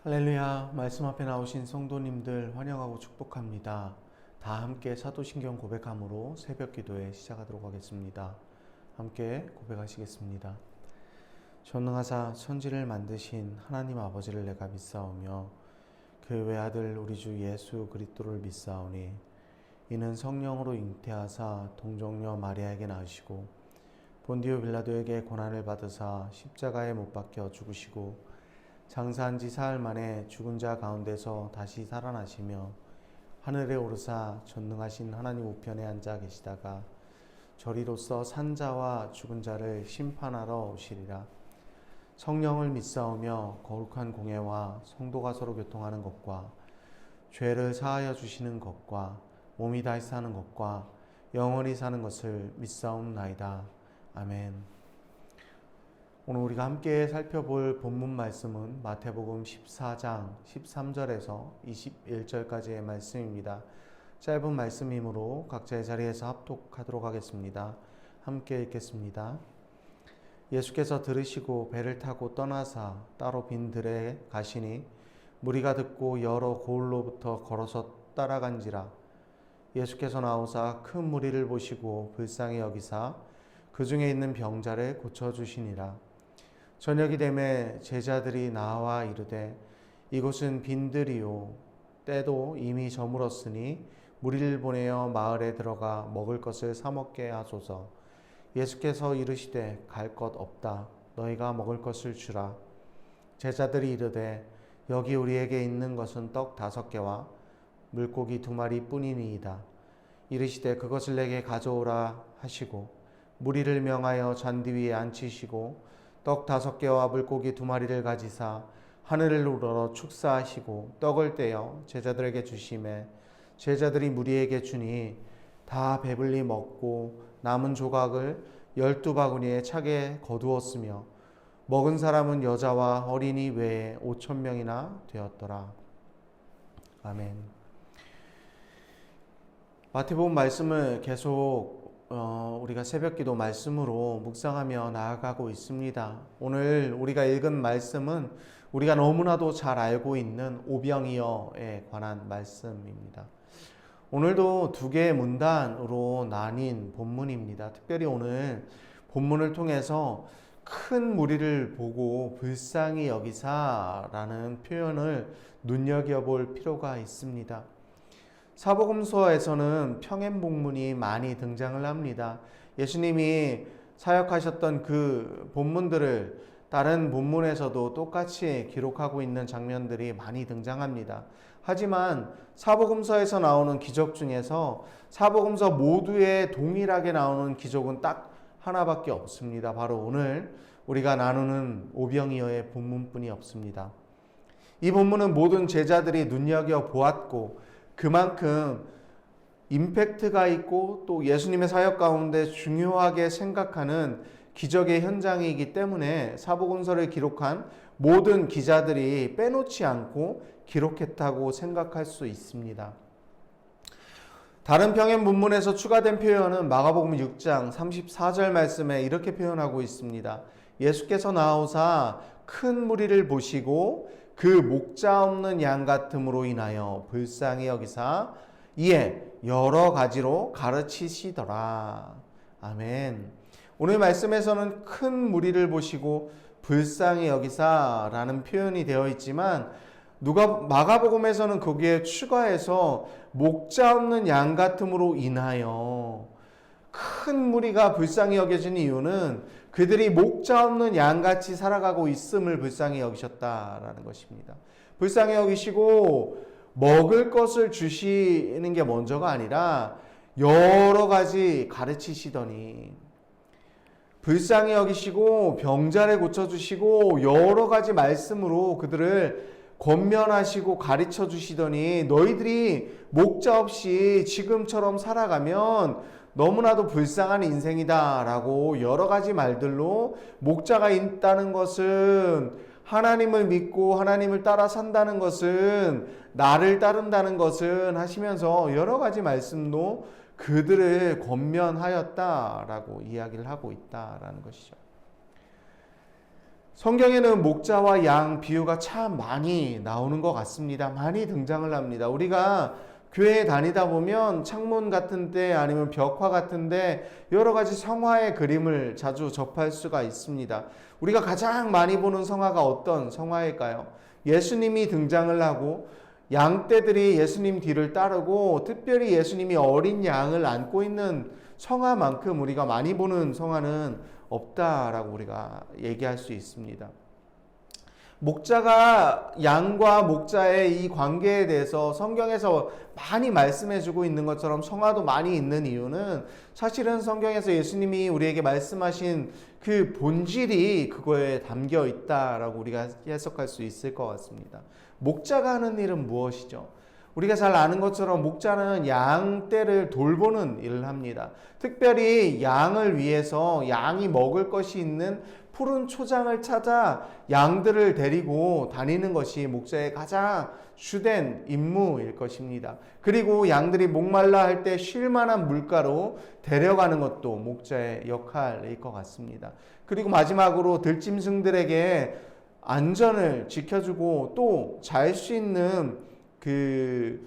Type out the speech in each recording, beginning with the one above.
할렐루야. 말씀 앞에 나오신 성도님들 환영하고 축복합니다. 다 함께 사도신경 고백함으로 새벽 기도에 시작하도록 하겠습니다. 함께 고백하시겠습니다. 전능하사 천지를 만드신 하나님 아버지를 내가 믿사오며 그 외아들 우리 주 예수 그리스도를 믿사오니 이는 성령으로 잉태하사 동정녀 마리아에게 낳으시고 본디오 빌라도에게 고난을 받으사 십자가에 못 박혀 죽으시고 장사한 지 사흘 만에 죽은 자 가운데서 다시 살아나시며 하늘에 오르사 전능하신 하나님 우편에 앉아 계시다가 저리로서 산 자와 죽은 자를 심판하러 오시리라. 성령을 믿사오며 거룩한 공예와 성도가 서로 교통하는 것과 죄를 사하여 주시는 것과 몸이 다시 사는 것과 영원히 사는 것을 믿사옵나이다. 아멘. 오늘 우리가 함께 살펴볼 본문 말씀은 마태복음 14장 13절에서 21절까지의 말씀입니다. 짧은 말씀이므로 각자의 자리에서 합독하도록 하겠습니다. 함께 읽겠습니다. 예수께서 들으시고 배를 타고 떠나사 따로 빈 들에 가시니 무리가 듣고 여러 고을로부터 걸어서 따라간지라. 예수께서 나오사 큰 무리를 보시고 불쌍히 여기사 그 중에 있는 병자를 고쳐주시니라. 저녁이 되매 제자들이 나와 이르되 이곳은 빈들이요 때도 이미 저물었으니 무리를 보내어 마을에 들어가 먹을 것을 사 먹게 하소서. 예수께서 이르시되 갈 것 없다. 너희가 먹을 것을 주라. 제자들이 이르되 여기 우리에게 있는 것은 떡 5개와 물고기 2마리 뿐이니이다. 이르시되 그것을 내게 가져오라 하시고 무리를 명하여 잔디 위에 앉히시고 떡 5개와 물고기 2마리를 가지사 하늘을 우러러 축사하시고 떡을 떼어 제자들에게 주시매 제자들이 무리에게 주니 다 배불리 먹고 남은 조각을 12바구니에 차게 거두었으며 먹은 사람은 여자와 어린이 외에 5,000명이나 되었더라. 아멘. 마태복음 말씀을 계속 우리가 새벽기도 말씀으로 묵상하며 나아가고 있습니다. 오늘 우리가 읽은 말씀은 우리가 너무나도 잘 알고 있는 오병이어에 관한 말씀입니다. 오늘도 2개의 문단으로 나뉜 본문입니다. 특별히 오늘 본문을 통해서 큰 무리를 보고 불쌍히 여기사라는 표현을 눈여겨볼 필요가 있습니다. 사복음서에서는 평행본문이 많이 등장을 합니다. 예수님이 사역하셨던 그 본문들을 다른 본문에서도 똑같이 기록하고 있는 장면들이 많이 등장합니다. 하지만 사복음서에서 나오는 기적 중에서 사복음서 모두에 동일하게 나오는 기적은 딱 하나밖에 없습니다. 바로 오늘 우리가 나누는 오병이어의 본문뿐이 없습니다. 이 본문은 모든 제자들이 눈여겨보았고 그만큼 임팩트가 있고 또 예수님의 사역 가운데 중요하게 생각하는 기적의 현장이기 때문에 사복음서를 기록한 모든 기자들이 빼놓지 않고 기록했다고 생각할 수 있습니다. 다른 평행 본문에서 추가된 표현은 마가복음 6장 34절 말씀에 이렇게 표현하고 있습니다. 예수께서 나오사 큰 무리를 보시고 그 목자 없는 양 같음으로 인하여 불쌍히 여기사 이에 여러 가지로 가르치시더라. 아멘. 오늘 말씀에서는 큰 무리를 보시고 불쌍히 여기사라는 표현이 되어 있지만 마가복음에서는 거기에 추가해서 목자 없는 양 같음으로 인하여, 큰 무리가 불쌍히 여겨진 이유는 그들이 목자 없는 양같이 살아가고 있음을 불쌍히 여기셨다라는 것입니다. 불쌍히 여기시고 먹을 것을 주시는 게 먼저가 아니라 여러 가지 가르치시더니, 불쌍히 여기시고 병자를 고쳐주시고 여러 가지 말씀으로 그들을 권면하시고 가르쳐 주시더니, 너희들이 목자 없이 지금처럼 살아가면 너무나도 불쌍한 인생이다 라고 여러 가지 말들로 목자가 있다는 것은, 하나님을 믿고 하나님을 따라 산다는 것은, 나를 따른다는 것은 하시면서 여러 가지 말씀로 그들을 권면하였다라고 이야기를 하고 있다라는 것이죠. 성경에는 목자와 양 비유가 참 많이 나오는 것 같습니다. 많이 등장을 합니다. 우리가 교회에 다니다 보면 창문 같은 데 아니면 벽화 같은 데 여러 가지 성화의 그림을 자주 접할 수가 있습니다. 우리가 가장 많이 보는 성화가 어떤 성화일까요? 예수님이 등장을 하고 양떼들이 예수님 뒤를 따르고, 특별히 예수님이 어린 양을 안고 있는 성화만큼 우리가 많이 보는 성화는 없다라고 우리가 얘기할 수 있습니다. 목자가 양과 목자의 이 관계에 대해서 성경에서 많이 말씀해주고 있는 것처럼 성화도 많이 있는 이유는, 사실은 성경에서 예수님이 우리에게 말씀하신 그 본질이 그거에 담겨 있다라고 우리가 해석할 수 있을 것 같습니다. 목자가 하는 일은 무엇이죠? 우리가 잘 아는 것처럼 목자는 양떼를 돌보는 일을 합니다. 특별히 양을 위해서 양이 먹을 것이 있는 푸른 초장을 찾아 양들을 데리고 다니는 것이 목자의 가장 주된 임무일 것입니다. 그리고 양들이 목말라 할 때 쉴 만한 물가로 데려가는 것도 목자의 역할일 것 같습니다. 그리고 마지막으로 들짐승들에게 안전을 지켜주고 또 잘 수 있는 그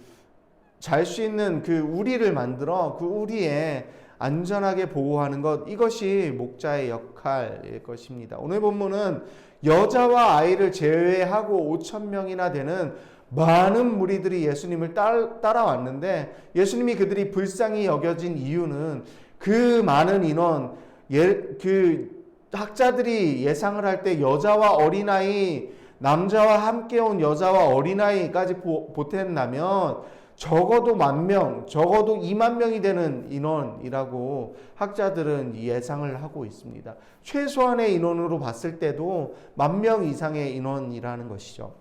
우리를 만들어 그 우리에 안전하게 보호하는 것, 이것이 목자의 역할일 것입니다. 오늘 본문은 여자와 아이를 제외하고 5,000명이나 되는 많은 무리들이 예수님을 따라왔는데, 예수님이 그들이 불쌍히 여겨진 이유는 그 많은 인원, 학자들이 예상을 할 때 여자와 어린아이, 남자와 함께 온 여자와 어린아이까지 보탠다면 적어도 10,000명, 적어도 20,000명이 되는 인원이라고 학자들은 예상을 하고 있습니다. 최소한의 인원으로 봤을 때도 10,000명 이상의 인원이라는 것이죠.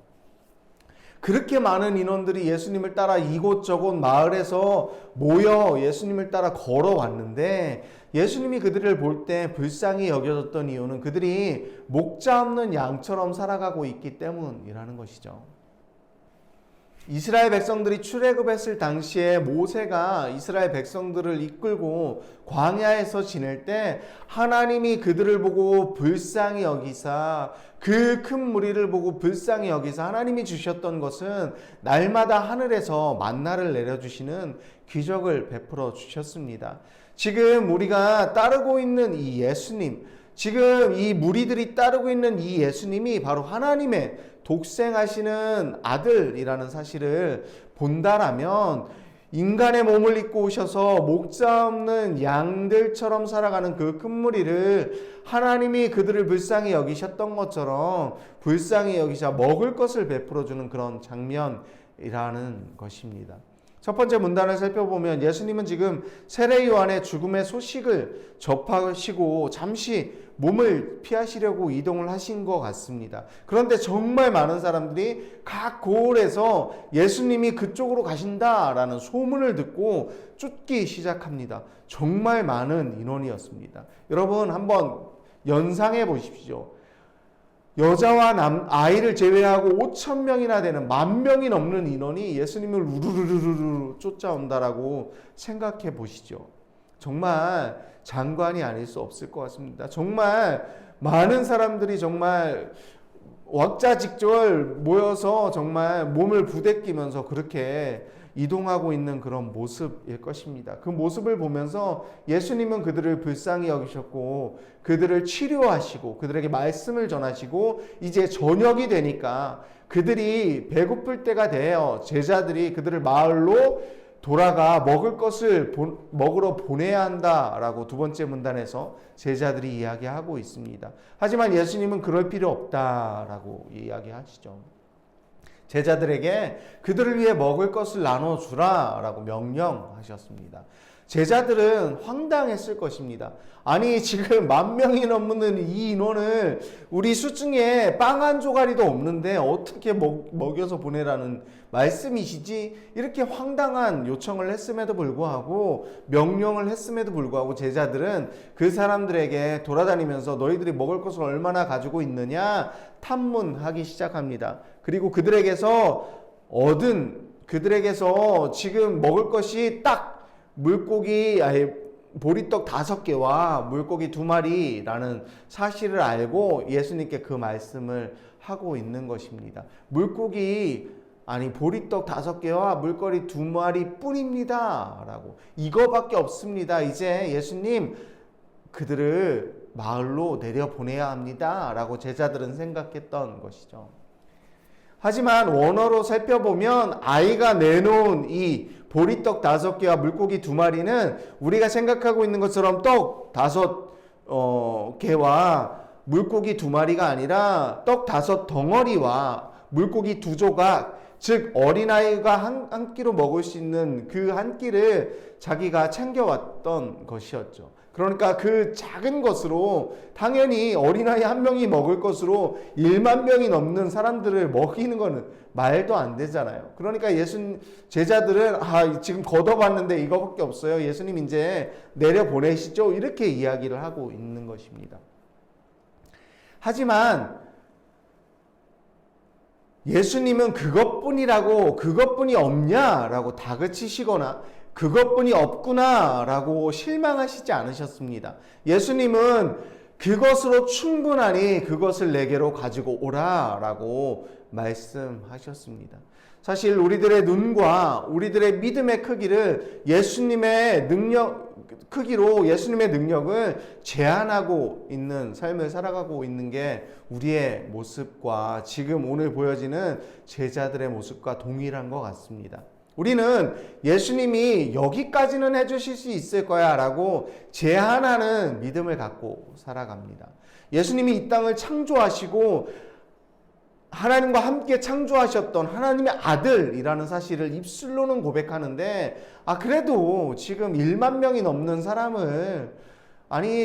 그렇게 많은 인원들이 예수님을 따라 이곳저곳 마을에서 모여 예수님을 따라 걸어왔는데, 예수님이 그들을 볼 때 불쌍히 여겨졌던 이유는 그들이 목자 없는 양처럼 살아가고 있기 때문이라는 것이죠. 이스라엘 백성들이 출애굽했을 당시에 모세가 이스라엘 백성들을 이끌고 광야에서 지낼 때 하나님이 그들을 보고 불쌍히 여기사, 그 큰 무리를 보고 불쌍히 여기사 하나님이 주셨던 것은 날마다 하늘에서 만나를 내려주시는 기적을 베풀어 주셨습니다. 지금 우리가 따르고 있는 이 예수님, 지금 이 무리들이 따르고 있는 이 예수님이 바로 하나님의 독생하시는 아들이라는 사실을 본다라면, 인간의 몸을 입고 오셔서 목자 없는 양들처럼 살아가는 그 큰 무리를 하나님이 그들을 불쌍히 여기셨던 것처럼 불쌍히 여기셔 먹을 것을 베풀어주는 그런 장면이라는 것입니다. 첫 번째 문단을 살펴보면 예수님은 지금 세례 요한의 죽음의 소식을 접하시고 잠시 몸을 피하시려고 이동을 하신 것 같습니다. 그런데 정말 많은 사람들이 각 고을에서 예수님이 그쪽으로 가신다라는 소문을 듣고 쫓기 시작합니다. 정말 많은 인원이었습니다. 여러분 한번 연상해 보십시오. 여자와 아이를 제외하고 5,000명이나 되는 10,000명이 넘는 인원이 예수님을 우르르르르 쫓아온다라고 생각해 보시죠. 정말 장관이 아닐 수 없을 것 같습니다. 정말 많은 사람들이 정말 왁자지껄 모여서 정말 몸을 부대끼면서 그렇게 이동하고 있는 그런 모습일 것입니다. 그 모습을 보면서 예수님은 그들을 불쌍히 여기셨고 그들을 치료하시고 그들에게 말씀을 전하시고 이제 저녁이 되니까 그들이 배고플 때가 되어 제자들이 그들을 마을로 돌아가 먹을 것을 먹으러 보내야 한다라고 두 번째 문단에서 제자들이 이야기하고 있습니다. 하지만 예수님은 그럴 필요 없다라고 이야기하시죠. 제자들에게 그들을 위해 먹을 것을 나눠주라 라고 명령하셨습니다. 제자들은 황당했을 것입니다. 아니 지금 10,000명이 넘는 이 인원을 우리 수중에 빵 한 조가리도 없는데 어떻게 먹여서 보내라는 말씀이시지? 이렇게 황당한 요청을 했음에도 불구하고 명령을 했음에도 불구하고 제자들은 그 사람들에게 돌아다니면서 너희들이 먹을 것을 얼마나 가지고 있느냐 탐문하기 시작합니다. 그리고 그들에게서 지금 먹을 것이 딱 보리떡 5개와 물고기 2마리라는 사실을 알고 예수님께 그 말씀을 하고 있는 것입니다. 보리떡 5개와 물고기 2마리 뿐입니다 라고, 이거밖에 없습니다. 이제 예수님 그들을 마을로 내려보내야 합니다 라고 제자들은 생각했던 것이죠. 하지만 원어로 살펴보면 아이가 내놓은 이 보리떡 5개와 물고기 2마리는 우리가 생각하고 있는 것처럼 떡 5개와 물고기 2마리가 아니라 떡 5덩어리와 물고기 2조각, 즉 어린아이가 한 끼로 먹을 수 있는 그 한 끼를 자기가 챙겨왔던 것이었죠. 그러니까 그 작은 것으로 당연히 어린아이 1명이 먹을 것으로 10,000명이 넘는 사람들을 먹이는 것은 말도 안 되잖아요. 그러니까 제자들은 지금 걷어봤는데 이거밖에 없어요. 예수님 이제 내려보내시죠. 이렇게 이야기를 하고 있는 것입니다. 하지만 예수님은 그것뿐이 없냐라고 다그치시거나 그것뿐이 없구나라고 실망하시지 않으셨습니다. 예수님은 그것으로 충분하니 그것을 내게로 가지고 오라라고 말씀하셨습니다. 사실 우리들의 눈과 우리들의 믿음의 크기를 예수님의 능력을 제한하고 있는 삶을 살아가고 있는 게 우리의 모습과 지금 오늘 보여지는 제자들의 모습과 동일한 것 같습니다. 우리는 예수님이 여기까지는 해주실 수 있을 거야 라고 제한하는 믿음을 갖고 살아갑니다. 예수님이 이 땅을 창조하시고 하나님과 함께 창조하셨던 하나님의 아들이라는 사실을 입술로는 고백하는데 그래도 지금 10,000명이 넘는 사람을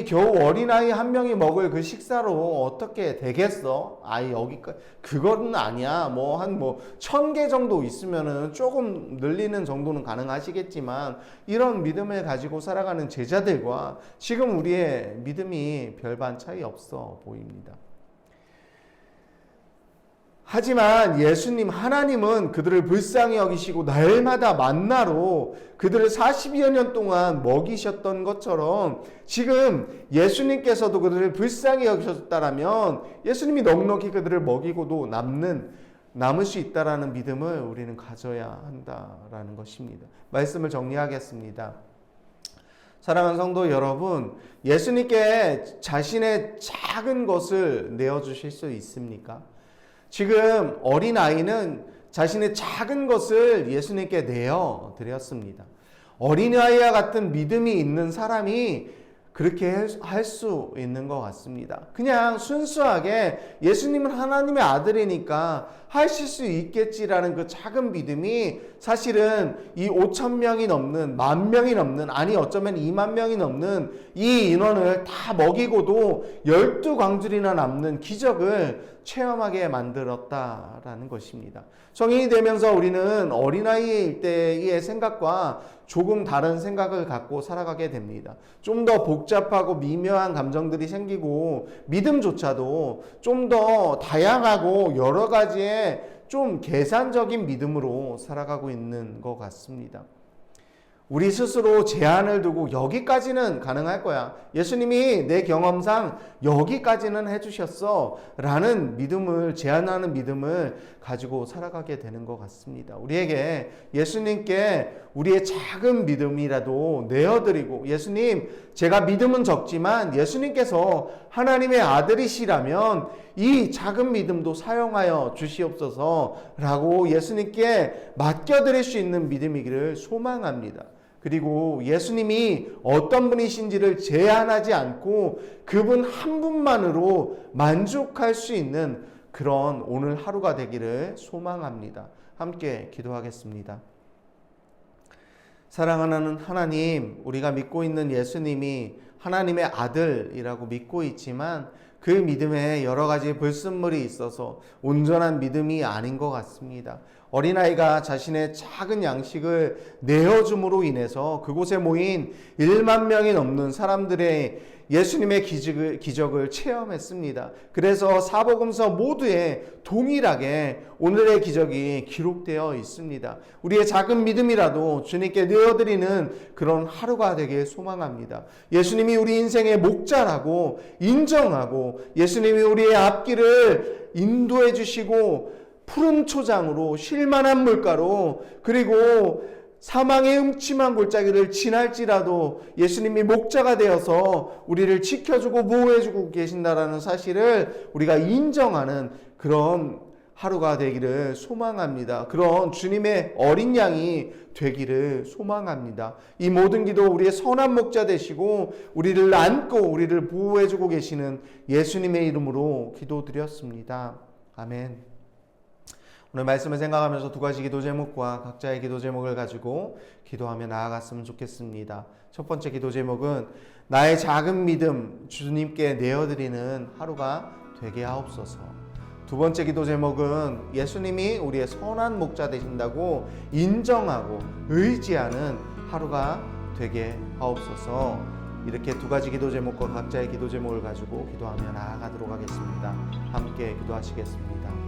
겨우 어린아이 1명이 먹을 그 식사로 어떻게 되겠어? 여기까지 그건 아니야. 한 1,000개 정도 있으면은 조금 늘리는 정도는 가능하시겠지만 이런 믿음을 가지고 살아가는 제자들과 지금 우리의 믿음이 별반 차이 없어 보입니다. 하지만 하나님은 그들을 불쌍히 여기시고 날마다 만나로 그들을 40여 년 동안 먹이셨던 것처럼 지금 예수님께서도 그들을 불쌍히 여기셨다라면 예수님이 넉넉히 그들을 먹이고도 남을 수 있다라는 믿음을 우리는 가져야 한다라는 것입니다. 말씀을 정리하겠습니다. 사랑하는 성도 여러분, 예수님께 자신의 작은 것을 내어주실 수 있습니까? 지금 어린아이는 자신의 작은 것을 예수님께 내어드렸습니다. 어린아이와 같은 믿음이 있는 사람이 그렇게 할 수 있는 것 같습니다. 그냥 순수하게 예수님은 하나님의 아들이니까 하실 수 있겠지라는 그 작은 믿음이 사실은 이 5,000명이 넘는 10,000명이 넘는 어쩌면 20,000명이 넘는 이 인원을 다 먹이고도 12광줄이나 남는 기적을 체험하게 만들었다라는 것입니다. 성인이 되면서 우리는 어린아이일 때의 생각과 조금 다른 생각을 갖고 살아가게 됩니다. 좀 더 복잡하고 미묘한 감정들이 생기고 믿음조차도 좀 더 다양하고 여러 가지의 좀 계산적인 믿음으로 살아가고 있는 것 같습니다. 우리 스스로 제한을 두고 여기까지는 가능할 거야. 예수님이 내 경험상 여기까지는 해주셨어. 라는 믿음을, 제한하는 믿음을 가지고 살아가게 되는 것 같습니다. 우리에게 예수님께 우리의 작은 믿음이라도 내어드리고, 예수님, 제가 믿음은 적지만 예수님께서 하나님의 아들이시라면 이 작은 믿음도 사용하여 주시옵소서 라고 예수님께 맡겨드릴 수 있는 믿음이기를 소망합니다. 그리고 예수님이 어떤 분이신지를 제한하지 않고 그분 한 분만으로 만족할 수 있는 그런 오늘 하루가 되기를 소망합니다. 함께 기도하겠습니다. 사랑하는 하나님, 우리가 믿고 있는 예수님이 하나님의 아들이라고 믿고 있지만 그 믿음에 여러 가지 불순물이 있어서 온전한 믿음이 아닌 것 같습니다. 어린아이가 자신의 작은 양식을 내어줌으로 인해서 그곳에 모인 1만 명이 넘는 사람들의 예수님의 기적을 체험했습니다. 그래서 사복음서 모두에 동일하게 오늘의 기적이 기록되어 있습니다. 우리의 작은 믿음이라도 주님께 내어드리는 그런 하루가 되길 소망합니다. 예수님이 우리 인생의 목자라고 인정하고 예수님이 우리의 앞길을 인도해 주시고 푸른 초장으로 쉴만한 물가로 그리고 사망의 음침한 골짜기를 지날지라도 예수님이 목자가 되어서 우리를 지켜주고 보호해주고 계신다라는 사실을 우리가 인정하는 그런 하루가 되기를 소망합니다. 그런 주님의 어린 양이 되기를 소망합니다. 이 모든 기도 우리의 선한 목자 되시고 우리를 안고 우리를 보호해주고 계시는 예수님의 이름으로 기도드렸습니다. 아멘. 오늘 말씀을 생각하면서 두 가지 기도 제목과 각자의 기도 제목을 가지고 기도하며 나아갔으면 좋겠습니다. 첫 번째 기도 제목은 나의 작은 믿음 주님께 내어드리는 하루가 되게 하옵소서. 두 번째 기도 제목은 예수님이 우리의 선한 목자 되신다고 인정하고 의지하는 하루가 되게 하옵소서. 이렇게 두 가지 기도 제목과 각자의 기도 제목을 가지고 기도하며 나아가도록 하겠습니다. 함께 기도하시겠습니다.